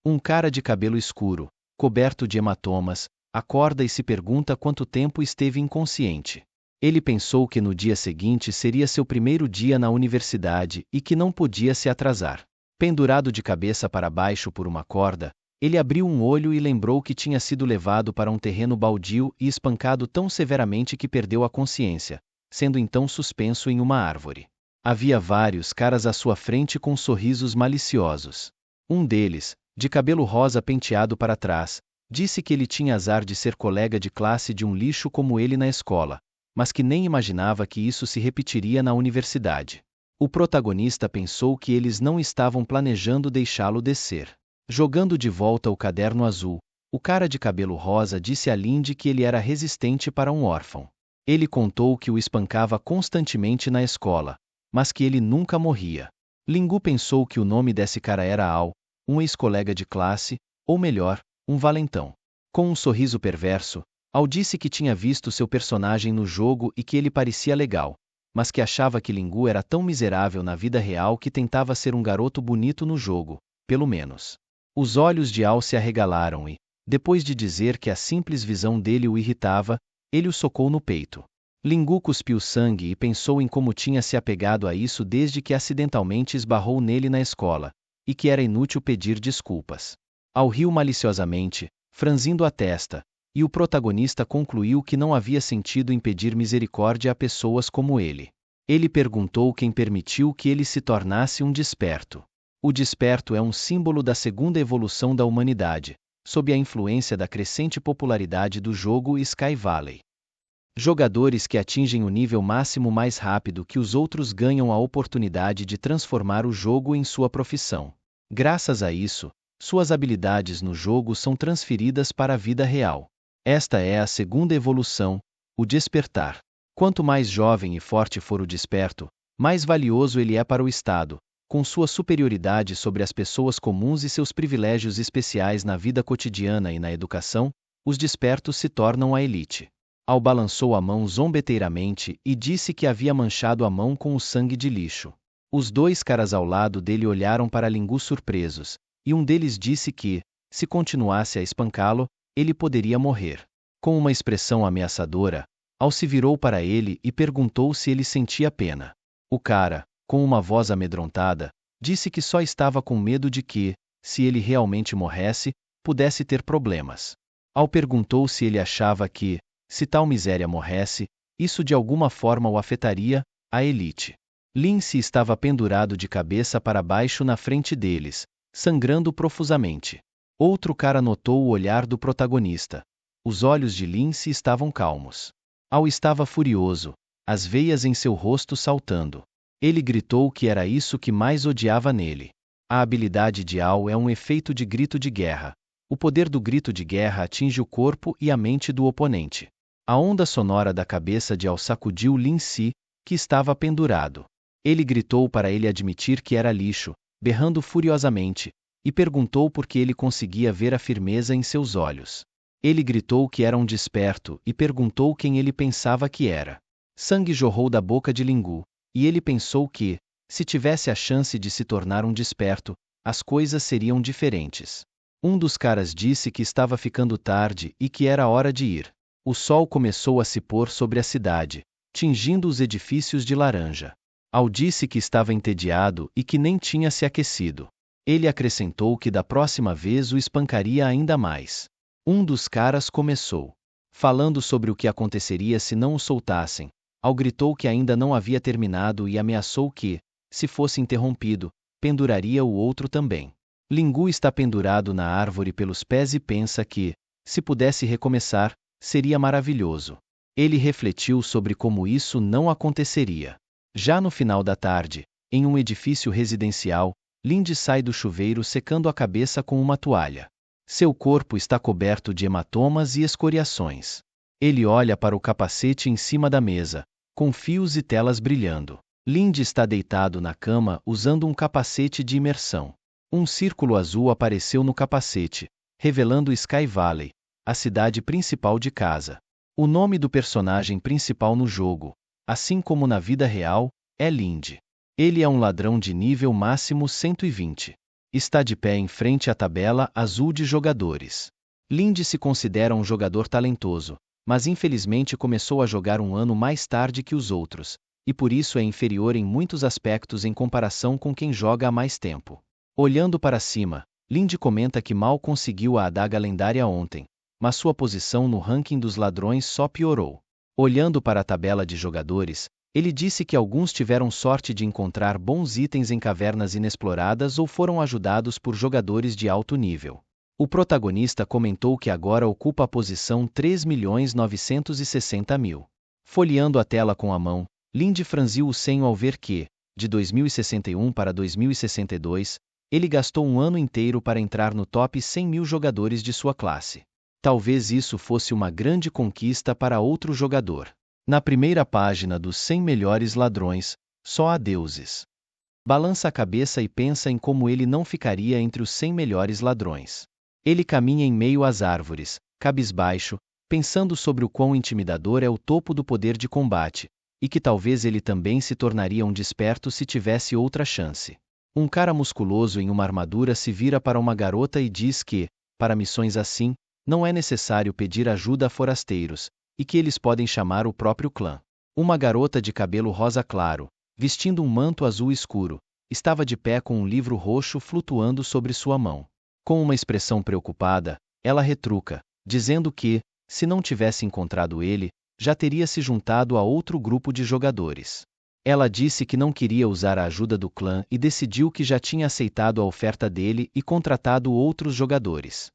Um cara de cabelo escuro, coberto de hematomas, acorda e se pergunta quanto tempo esteve inconsciente. Ele pensou que no dia seguinte seria seu primeiro dia na universidade e que não podia se atrasar. Pendurado de cabeça para baixo por uma corda, ele abriu um olho e lembrou que tinha sido levado para um terreno baldio e espancado tão severamente que perdeu a consciência, sendo então suspenso em uma árvore. Havia vários caras à sua frente com sorrisos maliciosos. Um deles, de cabelo rosa penteado para trás, disse que ele tinha azar de ser colega de classe de um lixo como ele na escola, mas que nem imaginava que isso se repetiria na universidade. O protagonista pensou que eles não estavam planejando deixá-lo descer. Jogando de volta o caderno azul, o cara de cabelo rosa disse a Lindy que ele era resistente para um órfão. Ele contou que o espancava constantemente na escola, mas que ele nunca morria. Lingu pensou que o nome desse cara era Al, um ex-colega de classe, ou melhor, um valentão. Com um sorriso perverso, Al disse que tinha visto seu personagem no jogo e que ele parecia legal, mas que achava que Lingu era tão miserável na vida real que tentava ser um garoto bonito no jogo, pelo menos. Os olhos de Al se arregalaram e, depois de dizer que a simples visão dele o irritava, ele o socou no peito. Lingu cuspiu sangue e pensou em como tinha se apegado a isso desde que acidentalmente esbarrou nele na escola, e que era inútil pedir desculpas. Al riu maliciosamente, franzindo a testa, e o protagonista concluiu que não havia sentido em pedir misericórdia a pessoas como ele. Ele perguntou quem permitiu que ele se tornasse um desperto. O desperto é um símbolo da segunda evolução da humanidade, sob a influência da crescente popularidade do jogo Sky Valley. Jogadores que atingem o nível máximo mais rápido que os outros ganham a oportunidade de transformar o jogo em sua profissão. Graças a isso, suas habilidades no jogo são transferidas para a vida real. Esta é a segunda evolução, o despertar. Quanto mais jovem e forte for o desperto, mais valioso ele é para o Estado, com sua superioridade sobre as pessoas comuns e seus privilégios especiais na vida cotidiana e na educação, os despertos se tornam a elite. Al balançou a mão zombeteiramente e disse que havia manchado a mão com o sangue de lixo. Os dois caras ao lado dele olharam para Lingu surpresos, e um deles disse que, se continuasse a espancá-lo, ele poderia morrer. Com uma expressão ameaçadora, Al se virou para ele e perguntou se ele sentia pena. O cara, com uma voz amedrontada, disse que só estava com medo de que, se ele realmente morresse, pudesse ter problemas. Al perguntou se ele achava que, se tal miséria morresse, isso de alguma forma o afetaria, a elite. Lindsay estava pendurado de cabeça para baixo na frente deles, sangrando profusamente. Outro cara notou o olhar do protagonista. Os olhos de Lindsay estavam calmos. Al estava furioso, as veias em seu rosto saltando. Ele gritou que era isso que mais odiava nele. A habilidade de Al é um efeito de grito de guerra. O poder do grito de guerra atinge o corpo e a mente do oponente. A onda sonora da cabeça de Al sacudiu Lindsay, que estava pendurado. Ele gritou para ele admitir que era lixo, berrando furiosamente, e perguntou por que ele conseguia ver a firmeza em seus olhos. Ele gritou que era um desperto e perguntou quem ele pensava que era. Sangue jorrou da boca de Lingu, e ele pensou que, se tivesse a chance de se tornar um desperto, as coisas seriam diferentes. Um dos caras disse que estava ficando tarde e que era hora de ir. O sol começou a se pôr sobre a cidade, tingindo os edifícios de laranja. Al disse que estava entediado e que nem tinha se aquecido. Ele acrescentou que da próxima vez o espancaria ainda mais. Um dos caras começou, falando sobre o que aconteceria se não o soltassem. Al gritou que ainda não havia terminado e ameaçou que, se fosse interrompido, penduraria o outro também. Lingu está pendurado na árvore pelos pés e pensa que, se pudesse recomeçar, seria maravilhoso. Ele refletiu sobre como isso não aconteceria. Já no final da tarde, em um edifício residencial, Lindy sai do chuveiro secando a cabeça com uma toalha. Seu corpo está coberto de hematomas e escoriações. Ele olha para o capacete em cima da mesa, com fios e telas brilhando. Lindy está deitado na cama usando um capacete de imersão. Um círculo azul apareceu no capacete, revelando Sky Valley, a cidade principal de casa. O nome do personagem principal no jogo, assim como na vida real, é Lindy. Ele é um ladrão de nível máximo 120. Está de pé em frente à tabela azul de jogadores. Lindy se considera um jogador talentoso, mas infelizmente começou a jogar um ano mais tarde que os outros, e por isso é inferior em muitos aspectos em comparação com quem joga há mais tempo. Olhando para cima, Lindy comenta que mal conseguiu a adaga lendária ontem, mas sua posição no ranking dos ladrões só piorou. Olhando para a tabela de jogadores, ele disse que alguns tiveram sorte de encontrar bons itens em cavernas inexploradas ou foram ajudados por jogadores de alto nível. O protagonista comentou que agora ocupa a posição 3.960.000. Folheando a tela com a mão, Lindy franziu o senho ao ver que, de 2061 para 2062, ele gastou um ano inteiro para entrar no top 100.000 jogadores de sua classe. Talvez isso fosse uma grande conquista para outro jogador. Na primeira página dos 100 melhores ladrões, só há deuses. Balança a cabeça e pensa em como ele não ficaria entre os 100 melhores ladrões. Ele caminha em meio às árvores, cabisbaixo, pensando sobre o quão intimidador é o topo do poder de combate, e que talvez ele também se tornaria um desperto se tivesse outra chance. Um cara musculoso em uma armadura se vira para uma garota e diz que, para missões assim, não é necessário pedir ajuda a forasteiros, e que eles podem chamar o próprio clã. Uma garota de cabelo rosa claro, vestindo um manto azul escuro, estava de pé com um livro roxo flutuando sobre sua mão. Com uma expressão preocupada, ela retruca, dizendo que, se não tivesse encontrado ele, já teria se juntado a outro grupo de jogadores. Ela disse que não queria usar a ajuda do clã e decidiu que já tinha aceitado a oferta dele e contratado outros jogadores.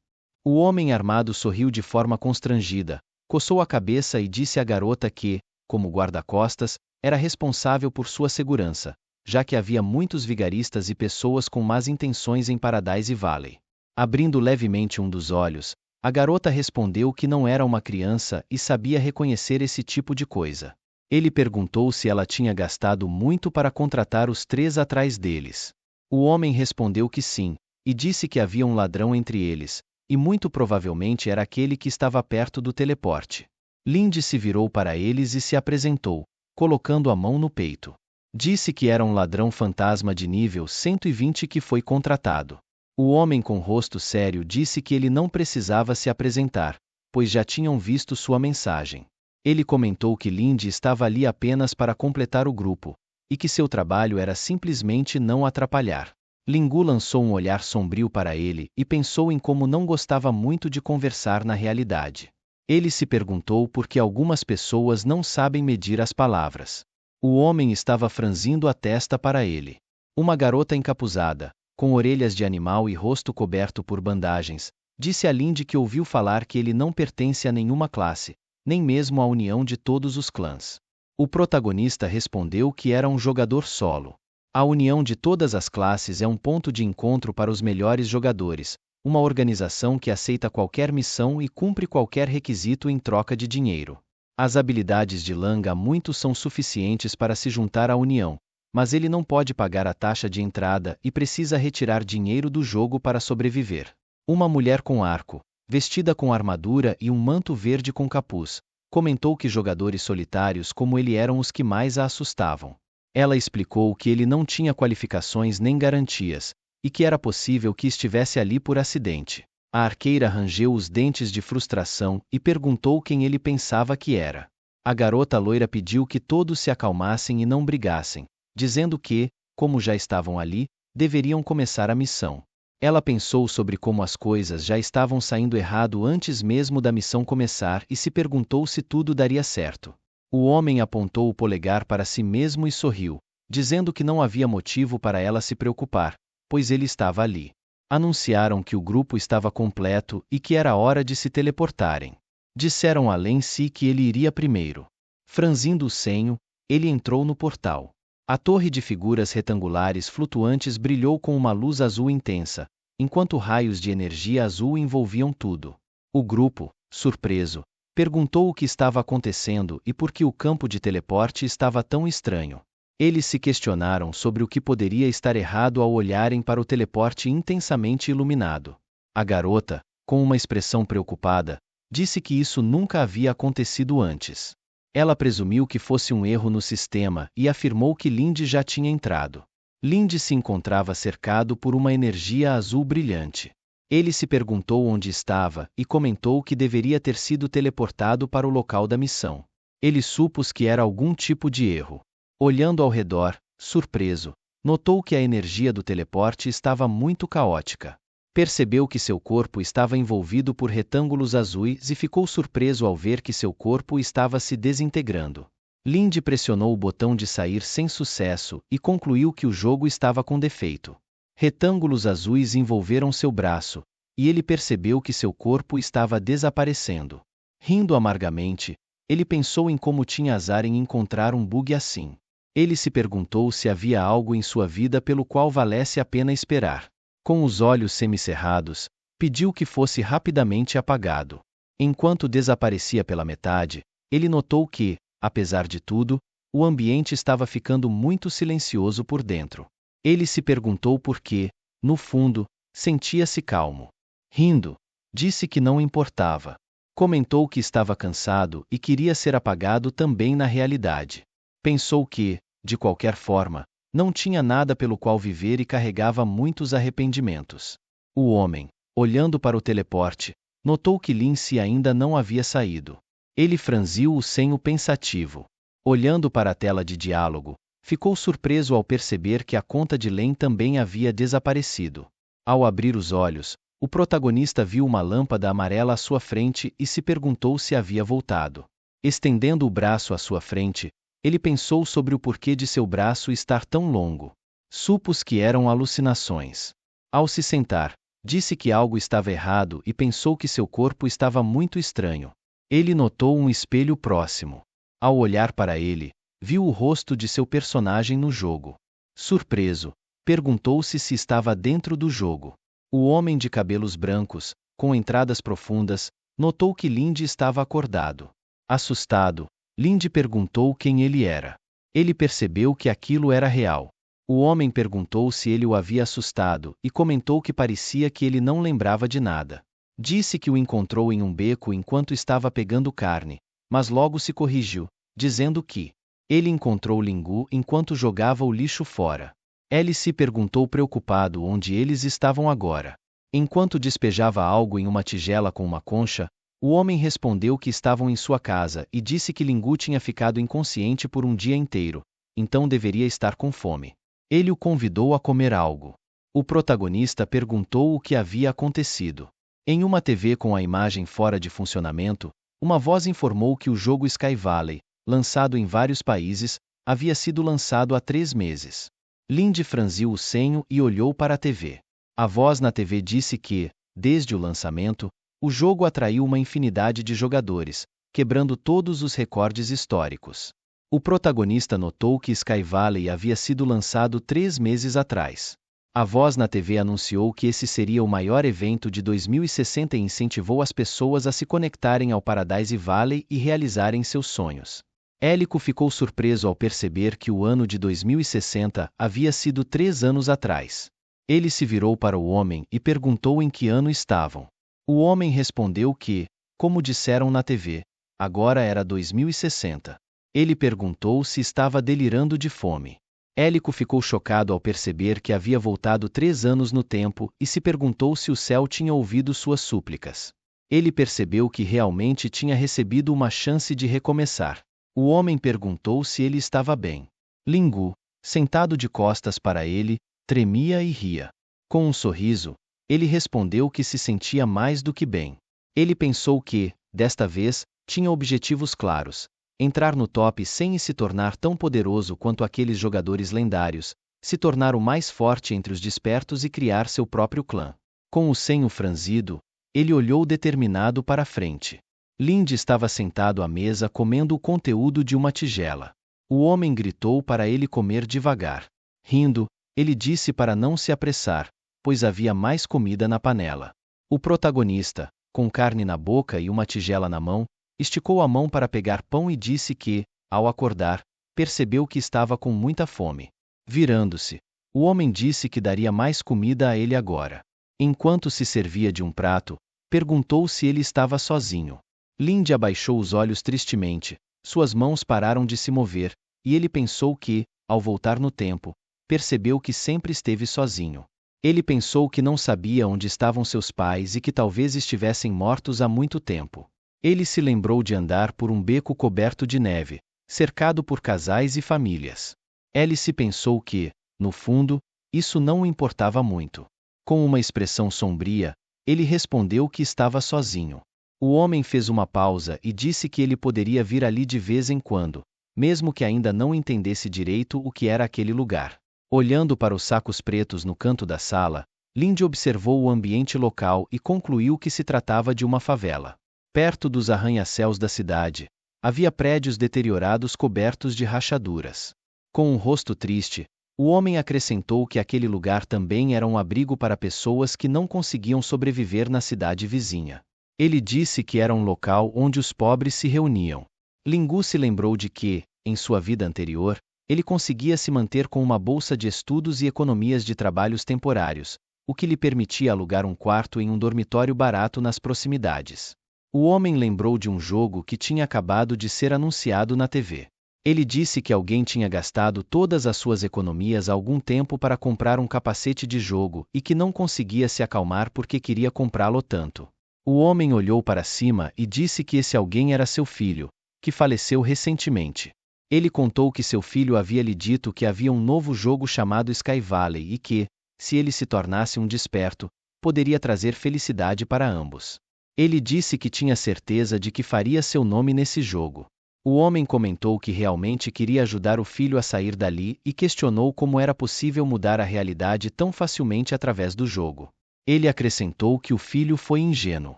O homem armado sorriu de forma constrangida, coçou a cabeça e disse à garota que, como guarda-costas, era responsável por sua segurança, já que havia muitos vigaristas e pessoas com más intenções em Paradise Valley. Abrindo levemente um dos olhos, a garota respondeu que não era uma criança e sabia reconhecer esse tipo de coisa. Ele perguntou se ela tinha gastado muito para contratar os 3 atrás deles. O homem respondeu que sim, e disse que havia um ladrão entre eles, e muito provavelmente era aquele que estava perto do teleporte. Lindy se virou para eles e se apresentou, colocando a mão no peito. Disse que era um ladrão fantasma de nível 120 que foi contratado. O homem com rosto sério disse que ele não precisava se apresentar, pois já tinham visto sua mensagem. Ele comentou que Lindy estava ali apenas para completar o grupo, e que seu trabalho era simplesmente não atrapalhar. Lingu lançou um olhar sombrio para ele e pensou em como não gostava muito de conversar na realidade. Ele se perguntou por que algumas pessoas não sabem medir as palavras. O homem estava franzindo a testa para ele. Uma garota encapuzada, com orelhas de animal e rosto coberto por bandagens, disse a Lindy que ouviu falar que ele não pertence a nenhuma classe, nem mesmo à união de todos os clãs. O protagonista respondeu que era um jogador solo. A união de todas as classes é um ponto de encontro para os melhores jogadores, uma organização que aceita qualquer missão e cumpre qualquer requisito em troca de dinheiro. As habilidades de Langa muito são suficientes para se juntar à união, mas ele não pode pagar a taxa de entrada e precisa retirar dinheiro do jogo para sobreviver. Uma mulher com arco, vestida com armadura e um manto verde com capuz, comentou que jogadores solitários como ele eram os que mais a assustavam. Ela explicou que ele não tinha qualificações nem garantias, e que era possível que estivesse ali por acidente. A arqueira rangeu os dentes de frustração e perguntou quem ele pensava que era. A garota loira pediu que todos se acalmassem e não brigassem, dizendo que, como já estavam ali, deveriam começar a missão. Ela pensou sobre como as coisas já estavam saindo errado antes mesmo da missão começar e se perguntou se tudo daria certo. O homem apontou o polegar para si mesmo e sorriu, dizendo que não havia motivo para ela se preocupar, pois ele estava ali. Anunciaram que o grupo estava completo e que era hora de se teleportarem. Disseram a Lency que ele iria primeiro. Franzindo o senho, ele entrou no portal. A torre de figuras retangulares flutuantes brilhou com uma luz azul intensa, enquanto raios de energia azul envolviam tudo. O grupo, surpreso, perguntou o que estava acontecendo e por que o campo de teleporte estava tão estranho. Eles se questionaram sobre o que poderia estar errado ao olharem para o teleporte intensamente iluminado. A garota, com uma expressão preocupada, disse que isso nunca havia acontecido antes. Ela presumiu que fosse um erro no sistema e afirmou que Lindy já tinha entrado. Lindy se encontrava cercado por uma energia azul brilhante. Ele se perguntou onde estava e comentou que deveria ter sido teleportado para o local da missão. Ele supôs que era algum tipo de erro. Olhando ao redor, surpreso, notou que a energia do teleporte estava muito caótica. Percebeu que seu corpo estava envolvido por retângulos azuis e ficou surpreso ao ver que seu corpo estava se desintegrando. Lindy pressionou o botão de sair sem sucesso e concluiu que o jogo estava com defeito. Retângulos azuis envolveram seu braço, e ele percebeu que seu corpo estava desaparecendo. Rindo amargamente, ele pensou em como tinha azar em encontrar um bug assim. Ele se perguntou se havia algo em sua vida pelo qual valesse a pena esperar. Com os olhos semicerrados, pediu que fosse rapidamente apagado. Enquanto desaparecia pela metade, ele notou que, apesar de tudo, o ambiente estava ficando muito silencioso por dentro. Ele se perguntou por que, no fundo, sentia-se calmo. Rindo, disse que não importava. Comentou que estava cansado e queria ser apagado também na realidade. Pensou que, de qualquer forma, não tinha nada pelo qual viver e carregava muitos arrependimentos. O homem, olhando para o teleporte, notou que Lindsay ainda não havia saído. Ele franziu o senho pensativo. Olhando para a tela de diálogo, ficou surpreso ao perceber que a conta de Len também havia desaparecido. Ao abrir os olhos, o protagonista viu uma lâmpada amarela à sua frente e se perguntou se havia voltado. Estendendo o braço à sua frente, ele pensou sobre o porquê de seu braço estar tão longo. Supôs que eram alucinações. Ao se sentar, disse que algo estava errado e pensou que seu corpo estava muito estranho. Ele notou um espelho próximo. Ao olhar para ele, viu o rosto de seu personagem no jogo. Surpreso, perguntou-se se estava dentro do jogo. O homem de cabelos brancos, com entradas profundas, notou que Lindy estava acordado. Assustado, Lindy perguntou quem ele era. Ele percebeu que aquilo era real. O homem perguntou se ele o havia assustado e comentou que parecia que ele não lembrava de nada. Disse que o encontrou em um beco enquanto estava pegando carne, mas logo se corrigiu, dizendo que ele encontrou Lingu enquanto jogava o lixo fora. Ele se perguntou preocupado onde eles estavam agora. Enquanto despejava algo em uma tigela com uma concha, o homem respondeu que estavam em sua casa e disse que Lingu tinha ficado inconsciente por um dia inteiro, então deveria estar com fome. Ele o convidou a comer algo. O protagonista perguntou o que havia acontecido. Em uma TV com a imagem fora de funcionamento, uma voz informou que o jogo Sky Valley, lançado em vários países, havia sido lançado há 3 meses. Lindy franziu o senho e olhou para a TV. A voz na TV disse que, desde o lançamento, o jogo atraiu uma infinidade de jogadores, quebrando todos os recordes históricos. O protagonista notou que Sky Valley havia sido lançado 3 meses atrás. A voz na TV anunciou que esse seria o maior evento de 2060 e incentivou as pessoas a se conectarem ao Paradise Valley e realizarem seus sonhos. Élico ficou surpreso ao perceber que o ano de 2060 havia sido 3 anos atrás. Ele se virou para o homem e perguntou em que ano estavam. O homem respondeu que, como disseram na TV, agora era 2060. Ele perguntou se estava delirando de fome. Élico ficou chocado ao perceber que havia voltado 3 anos no tempo e se perguntou se o céu tinha ouvido suas súplicas. Ele percebeu que realmente tinha recebido uma chance de recomeçar. O homem perguntou se ele estava bem. Lingu, sentado de costas para ele, tremia e ria. Com um sorriso, ele respondeu que se sentia mais do que bem. Ele pensou que, desta vez, tinha objetivos claros: entrar no top 100 e se tornar tão poderoso quanto aqueles jogadores lendários, se tornar o mais forte entre os despertos e criar seu próprio clã. Com o senho franzido, ele olhou determinado para a frente. Lindy estava sentado à mesa comendo o conteúdo de uma tigela. O homem gritou para ele comer devagar. Rindo, ele disse para não se apressar, pois havia mais comida na panela. O protagonista, com carne na boca e uma tigela na mão, esticou a mão para pegar pão e disse que, ao acordar, percebeu que estava com muita fome. Virando-se, o homem disse que daria mais comida a ele agora. Enquanto se servia de um prato, perguntou se ele estava sozinho. Lindy abaixou os olhos tristemente, suas mãos pararam de se mover, e ele pensou que, ao voltar no tempo, percebeu que sempre esteve sozinho. Ele pensou que não sabia onde estavam seus pais e que talvez estivessem mortos há muito tempo. Ele se lembrou de andar por um beco coberto de neve, cercado por casais e famílias. Alice pensou que, no fundo, isso não o importava muito. Com uma expressão sombria, ele respondeu que estava sozinho. O homem fez uma pausa e disse que ele poderia vir ali de vez em quando, mesmo que ainda não entendesse direito o que era aquele lugar. Olhando para os sacos pretos no canto da sala, Lindy observou o ambiente local e concluiu que se tratava de uma favela. Perto dos arranha-céus da cidade, havia prédios deteriorados cobertos de rachaduras. Com um rosto triste, o homem acrescentou que aquele lugar também era um abrigo para pessoas que não conseguiam sobreviver na cidade vizinha. Ele disse que era um local onde os pobres se reuniam. Lingu se lembrou de que, em sua vida anterior, ele conseguia se manter com uma bolsa de estudos e economias de trabalhos temporários, o que lhe permitia alugar um quarto em um dormitório barato nas proximidades. O homem lembrou de um jogo que tinha acabado de ser anunciado na TV. Ele disse que alguém tinha gastado todas as suas economias há algum tempo para comprar um capacete de jogo e que não conseguia se acalmar porque queria comprá-lo tanto. O homem olhou para cima e disse que esse alguém era seu filho, que faleceu recentemente. Ele contou que seu filho havia lhe dito que havia um novo jogo chamado Sky Valley e que, se ele se tornasse um desperto, poderia trazer felicidade para ambos. Ele disse que tinha certeza de que faria seu nome nesse jogo. O homem comentou que realmente queria ajudar o filho a sair dali e questionou como era possível mudar a realidade tão facilmente através do jogo. Ele acrescentou que o filho foi ingênuo.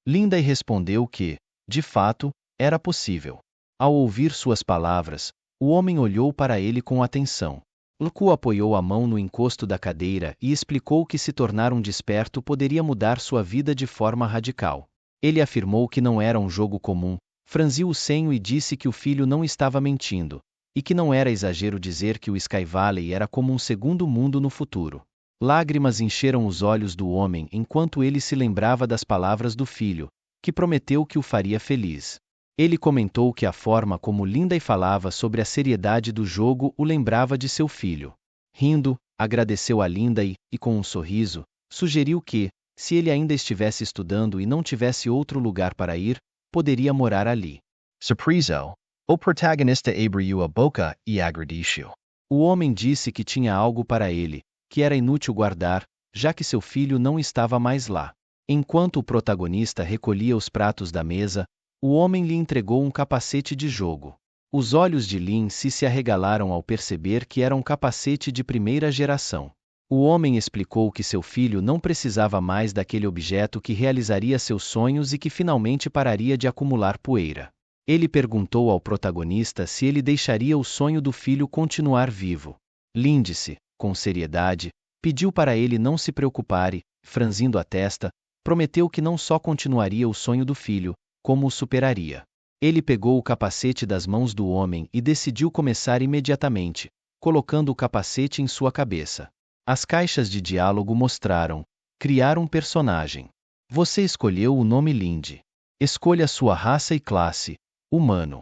Lindy respondeu que, de fato, era possível. Ao ouvir suas palavras, o homem olhou para ele com atenção. Luku apoiou a mão no encosto da cadeira e explicou que se tornar um desperto poderia mudar sua vida de forma radical. Ele afirmou que não era um jogo comum, franziu o senho e disse que o filho não estava mentindo, e que não era exagero dizer que o Sky Valley era como um segundo mundo no futuro. Lágrimas encheram os olhos do homem enquanto ele se lembrava das palavras do filho, que prometeu que o faria feliz. Ele comentou que a forma como Lindy falava sobre a seriedade do jogo o lembrava de seu filho. Rindo, agradeceu a Lindy e, com um sorriso, sugeriu que, se ele ainda estivesse estudando e não tivesse outro lugar para ir, poderia morar ali. Surpreso, o protagonista abriu a boca e agradeceu. O homem disse que tinha algo para ele, que era inútil guardar, já que seu filho não estava mais lá. Enquanto o protagonista recolhia os pratos da mesa, o homem lhe entregou um capacete de jogo. Os olhos de Lin se arregalaram ao perceber que era um capacete de primeira geração. O homem explicou que seu filho não precisava mais daquele objeto que realizaria seus sonhos e que finalmente pararia de acumular poeira. Ele perguntou ao protagonista se ele deixaria o sonho do filho continuar vivo. Lin disse, com seriedade, pediu para ele não se preocupar e, franzindo a testa, prometeu que não só continuaria o sonho do filho, como o superaria. Ele pegou o capacete das mãos do homem e decidiu começar imediatamente, colocando o capacete em sua cabeça. As caixas de diálogo mostraram: criar um personagem. Você escolheu o nome Lindy. Escolha sua raça e classe, humano.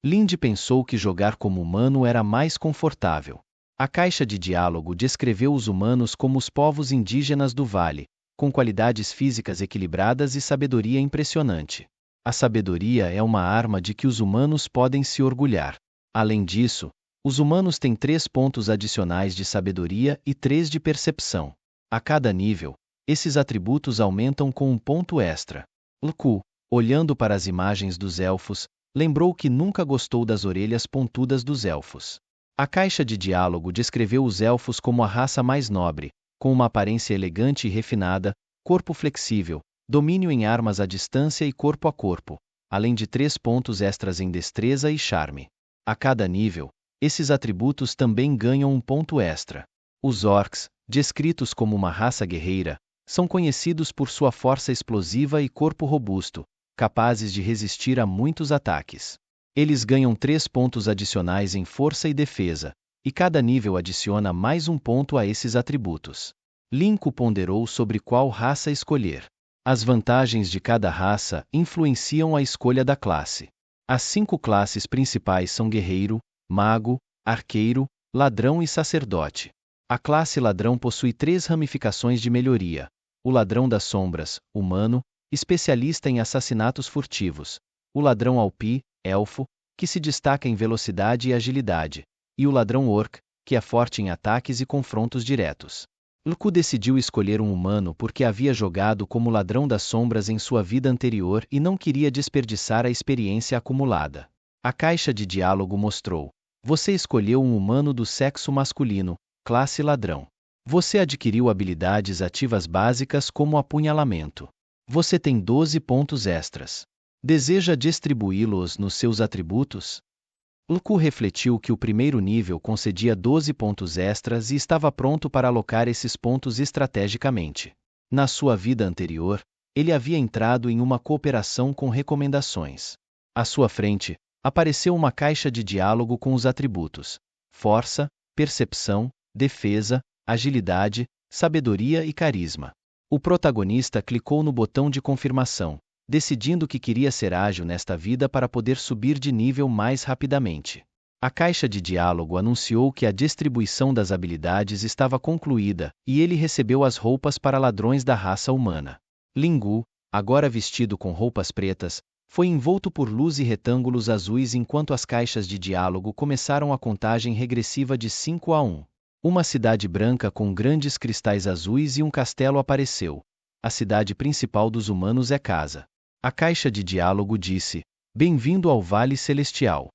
Lindy pensou que jogar como humano era mais confortável. A caixa de diálogo descreveu os humanos como os povos indígenas do vale, com qualidades físicas equilibradas e sabedoria impressionante. A sabedoria é uma arma de que os humanos podem se orgulhar. Além disso, os humanos têm 3 pontos adicionais de sabedoria e 3 de percepção. A cada nível, esses atributos aumentam com um ponto extra. Luku, olhando para as imagens dos elfos, lembrou que nunca gostou das orelhas pontudas dos elfos. A caixa de diálogo descreveu os elfos como a raça mais nobre, com uma aparência elegante e refinada, corpo flexível, domínio em armas à distância e corpo a corpo, além de 3 pontos extras em destreza e charme. A cada nível, esses atributos também ganham um ponto extra. Os orcs, descritos como uma raça guerreira, são conhecidos por sua força explosiva e corpo robusto, capazes de resistir a muitos ataques. Eles ganham 3 pontos adicionais em força e defesa, e cada nível adiciona mais um ponto a esses atributos. Linko ponderou sobre qual raça escolher. As vantagens de cada raça influenciam a escolha da classe. As 5 classes principais são guerreiro, mago, arqueiro, ladrão e sacerdote. A classe ladrão possui 3 ramificações de melhoria. O ladrão das sombras, humano, especialista em assassinatos furtivos. O ladrão Alpi, elfo, que se destaca em velocidade e agilidade. E o ladrão Orc, que é forte em ataques e confrontos diretos. Lku decidiu escolher um humano porque havia jogado como ladrão das sombras em sua vida anterior e não queria desperdiçar a experiência acumulada. A caixa de diálogo mostrou: você escolheu um humano do sexo masculino, classe ladrão. Você adquiriu habilidades ativas básicas como apunhalamento. Você tem 12 pontos extras. Deseja distribuí-los nos seus atributos? Lku refletiu que o primeiro nível concedia 12 pontos extras e estava pronto para alocar esses pontos estrategicamente. Na sua vida anterior, ele havia entrado em uma cooperação com recomendações. À sua frente, apareceu uma caixa de diálogo com os atributos: força, percepção, defesa, agilidade, sabedoria e carisma. O protagonista clicou no botão de confirmação, decidindo que queria ser ágil nesta vida para poder subir de nível mais rapidamente. A caixa de diálogo anunciou que a distribuição das habilidades estava concluída e ele recebeu as roupas para ladrões da raça humana. Lingu, agora vestido com roupas pretas, foi envolto por luz e retângulos azuis enquanto as caixas de diálogo começaram a contagem regressiva de 5 a 1. Uma cidade branca com grandes cristais azuis e um castelo apareceu. A cidade principal dos humanos é casa. A caixa de diálogo disse: bem-vindo ao Vale Celestial.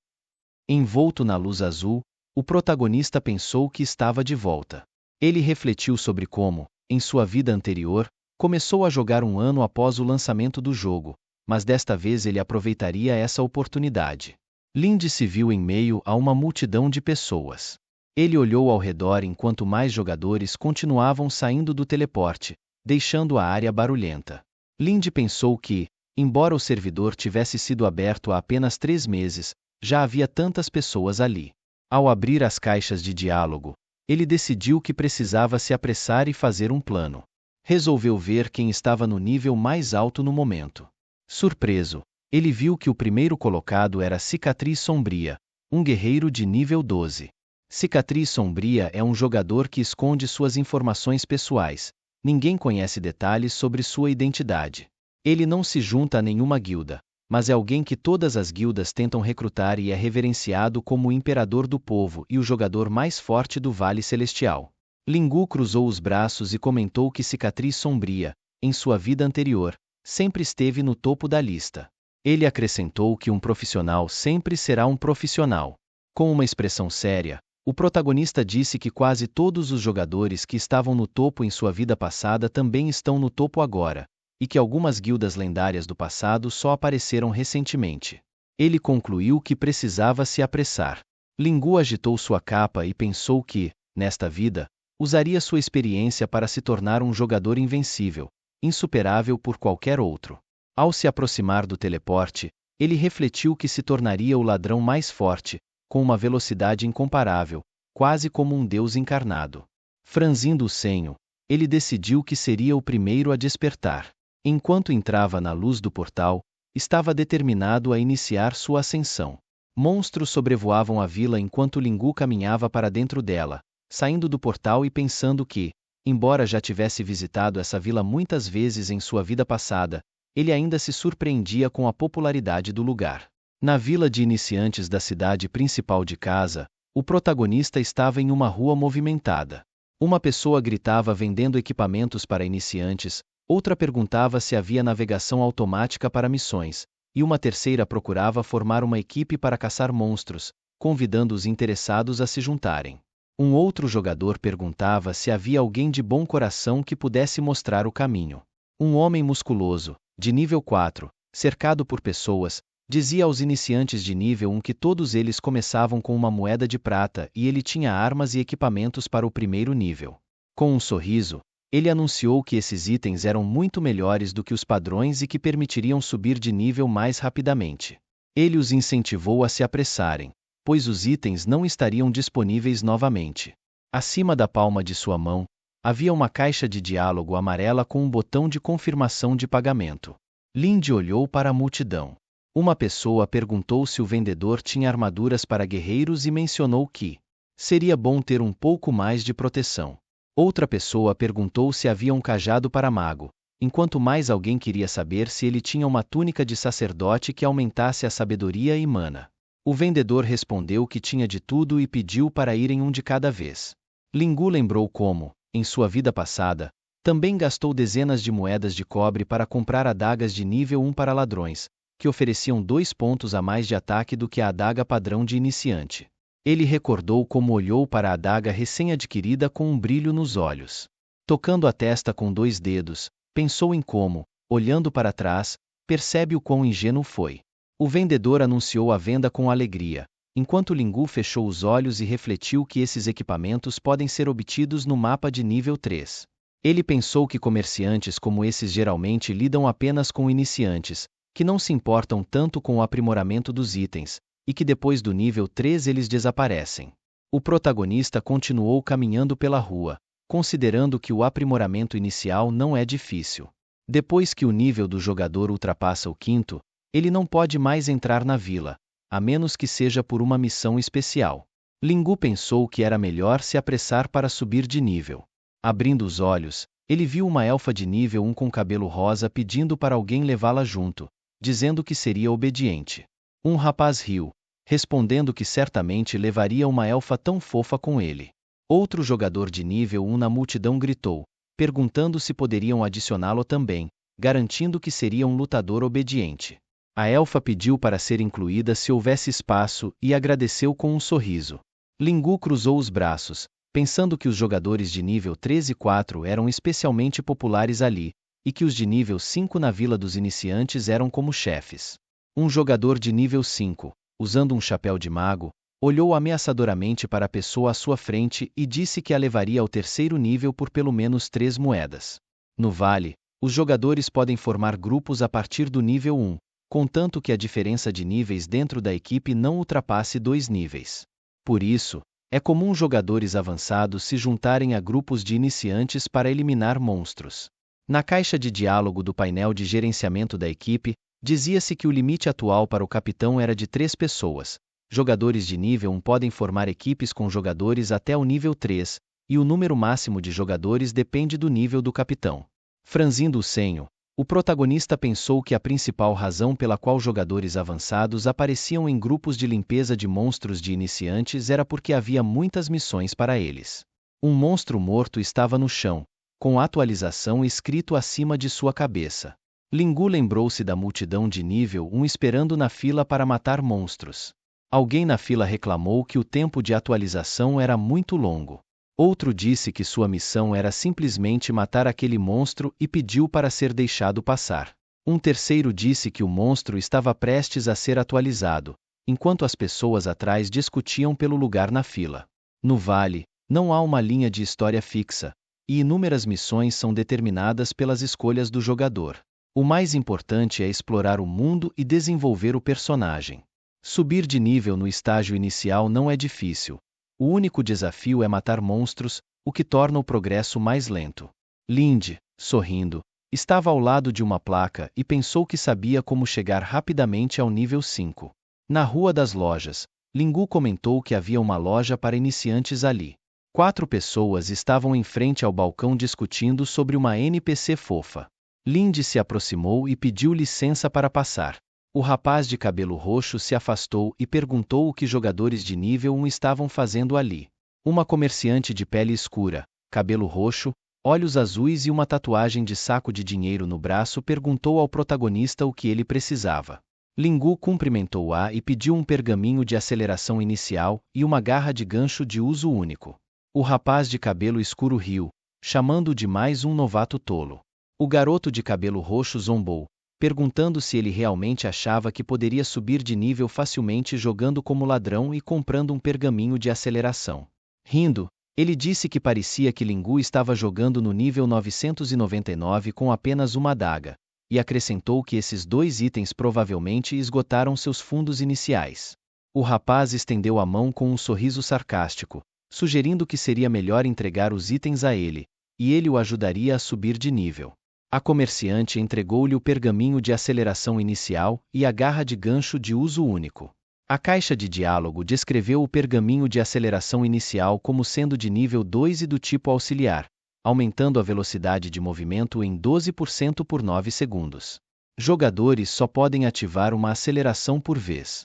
Envolto na luz azul, o protagonista pensou que estava de volta. Ele refletiu sobre como, em sua vida anterior, começou a jogar um ano após o lançamento do jogo, mas desta vez ele aproveitaria essa oportunidade. Lindy se viu em meio a uma multidão de pessoas. Ele olhou ao redor enquanto mais jogadores continuavam saindo do teleporte, deixando a área barulhenta. Lindy pensou que, embora o servidor tivesse sido aberto há apenas 3 meses, já havia tantas pessoas ali. Ao abrir as caixas de diálogo, ele decidiu que precisava se apressar e fazer um plano. Resolveu ver quem estava no nível mais alto no momento. Surpreso, ele viu que o primeiro colocado era Cicatriz Sombria, um guerreiro de nível 12. Cicatriz Sombria é um jogador que esconde suas informações pessoais. Ninguém conhece detalhes sobre sua identidade. Ele não se junta a nenhuma guilda, mas é alguém que todas as guildas tentam recrutar e é reverenciado como o imperador do povo e o jogador mais forte do Vale Celestial. Lingu cruzou os braços e comentou que Cicatriz Sombria, em sua vida anterior, sempre esteve no topo da lista. Ele acrescentou que um profissional sempre será um profissional. Com uma expressão séria, o protagonista disse que quase todos os jogadores que estavam no topo em sua vida passada também estão no topo agora, e que algumas guildas lendárias do passado só apareceram recentemente. Ele concluiu que precisava se apressar. Lingu agitou sua capa e pensou que, nesta vida, usaria sua experiência para se tornar um jogador invencível, insuperável por qualquer outro. Ao se aproximar do teleporte, ele refletiu que se tornaria o ladrão mais forte, com uma velocidade incomparável, quase como um deus encarnado. Franzindo o senho, ele decidiu que seria o primeiro a despertar. Enquanto entrava na luz do portal, estava determinado a iniciar sua ascensão. Monstros sobrevoavam a vila enquanto Lingu caminhava para dentro dela, saindo do portal e pensando que, embora já tivesse visitado essa vila muitas vezes em sua vida passada, ele ainda se surpreendia com a popularidade do lugar. Na vila de iniciantes da cidade principal de casa, o protagonista estava em uma rua movimentada. Uma pessoa gritava vendendo equipamentos para iniciantes, outra perguntava se havia navegação automática para missões, e uma terceira procurava formar uma equipe para caçar monstros, convidando os interessados a se juntarem. Um outro jogador perguntava se havia alguém de bom coração que pudesse mostrar o caminho. Um homem musculoso, de nível 4, cercado por pessoas, dizia aos iniciantes de nível 1 que todos eles começavam com uma moeda de prata e ele tinha armas e equipamentos para o primeiro nível. Com um sorriso, ele anunciou que esses itens eram muito melhores do que os padrões e que permitiriam subir de nível mais rapidamente. Ele os incentivou a se apressarem, pois os itens não estariam disponíveis novamente. Acima da palma de sua mão, havia uma caixa de diálogo amarela com um botão de confirmação de pagamento. Lindy olhou para a multidão. Uma pessoa perguntou se o vendedor tinha armaduras para guerreiros e mencionou que Seria bom ter um pouco mais de proteção. Outra pessoa perguntou se havia um cajado para mago, enquanto mais alguém queria saber se ele tinha uma túnica de sacerdote que aumentasse a sabedoria e mana. O vendedor respondeu que tinha de tudo e pediu para irem um de cada vez. Lingu lembrou como, em sua vida passada, também gastou dezenas de moedas de cobre para comprar adagas de nível 1 para ladrões, que ofereciam 2 pontos a mais de ataque do que a adaga padrão de iniciante. Ele recordou como olhou para a adaga recém-adquirida com um brilho nos olhos. Tocando a testa com 2 dedos, pensou em como, olhando para trás, percebe o quão ingênuo foi. O vendedor anunciou a venda com alegria, enquanto Lingu fechou os olhos e refletiu que esses equipamentos podem ser obtidos no mapa de nível 3. Ele pensou que comerciantes como esses geralmente lidam apenas com iniciantes, que não se importam tanto com o aprimoramento dos itens, e que depois do nível 3 eles desaparecem. O protagonista continuou caminhando pela rua, considerando que o aprimoramento inicial não é difícil. Depois que o nível do jogador ultrapassa o 5º, ele não pode mais entrar na vila, a menos que seja por uma missão especial. Lingu pensou que era melhor se apressar para subir de nível. Abrindo os olhos, ele viu uma elfa de nível 1 com cabelo rosa pedindo para alguém levá-la junto, dizendo que seria obediente. Um rapaz riu, respondendo que certamente levaria uma elfa tão fofa com ele. Outro jogador de nível 1 na multidão gritou, perguntando se poderiam adicioná-lo também, garantindo que seria um lutador obediente. A elfa pediu para ser incluída se houvesse espaço e agradeceu com um sorriso. Lingu cruzou os braços, pensando que os jogadores de nível 3 e 4 eram especialmente populares ali, e que os de nível 5 na Vila dos Iniciantes eram como chefes. Um jogador de nível 5, usando um chapéu de mago, olhou ameaçadoramente para a pessoa à sua frente e disse que a levaria ao 3º nível por pelo menos 3 moedas. No vale, os jogadores podem formar grupos a partir do nível 1, contanto que a diferença de níveis dentro da equipe não ultrapasse 2 níveis. Por isso, é comum jogadores avançados se juntarem a grupos de iniciantes para eliminar monstros. Na caixa de diálogo do painel de gerenciamento da equipe, dizia-se que o limite atual para o capitão era de 3 pessoas. Jogadores de nível 1 podem formar equipes com jogadores até o nível 3, e o número máximo de jogadores depende do nível do capitão. Franzindo o senho, o protagonista pensou que a principal razão pela qual jogadores avançados apareciam em grupos de limpeza de monstros de iniciantes era porque havia muitas missões para eles. Um monstro morto estava no chão, com atualização escrito acima de sua cabeça. Lingu lembrou-se da multidão de nível 1 esperando na fila para matar monstros. Alguém na fila reclamou que o tempo de atualização era muito longo. Outro disse que sua missão era simplesmente matar aquele monstro e pediu para ser deixado passar. Um terceiro disse que o monstro estava prestes a ser atualizado, enquanto as pessoas atrás discutiam pelo lugar na fila. No vale, não há uma linha de história fixa, e inúmeras missões são determinadas pelas escolhas do jogador. O mais importante é explorar o mundo e desenvolver o personagem. Subir de nível no estágio inicial não é difícil. O único desafio é matar monstros, o que torna o progresso mais lento. Lindy, sorrindo, estava ao lado de uma placa e pensou que sabia como chegar rapidamente ao nível 5. Na Rua das Lojas, Lingu comentou que havia uma loja para iniciantes ali. 4 pessoas estavam em frente ao balcão discutindo sobre uma NPC fofa. Lindy se aproximou e pediu licença para passar. O rapaz de cabelo roxo se afastou e perguntou o que jogadores de nível 1 estavam fazendo ali. Uma comerciante de pele escura, cabelo roxo, olhos azuis e uma tatuagem de saco de dinheiro no braço perguntou ao protagonista o que ele precisava. Lingu cumprimentou-a e pediu um pergaminho de aceleração inicial e uma garra de gancho de uso único. O rapaz de cabelo escuro riu, chamando-o de mais um novato tolo. O garoto de cabelo roxo zombou, perguntando se ele realmente achava que poderia subir de nível facilmente jogando como ladrão e comprando um pergaminho de aceleração. Rindo, ele disse que parecia que Lingu estava jogando no nível 999 com apenas uma adaga, e acrescentou que esses 2 itens provavelmente esgotaram seus fundos iniciais. O rapaz estendeu a mão com um sorriso sarcástico, sugerindo que seria melhor entregar os itens a ele, e ele o ajudaria a subir de nível. A comerciante entregou-lhe o pergaminho de aceleração inicial e a garra de gancho de uso único. A caixa de diálogo descreveu o pergaminho de aceleração inicial como sendo de nível 2 e do tipo auxiliar, aumentando a velocidade de movimento em 12% por 9 segundos. Jogadores só podem ativar uma aceleração por vez.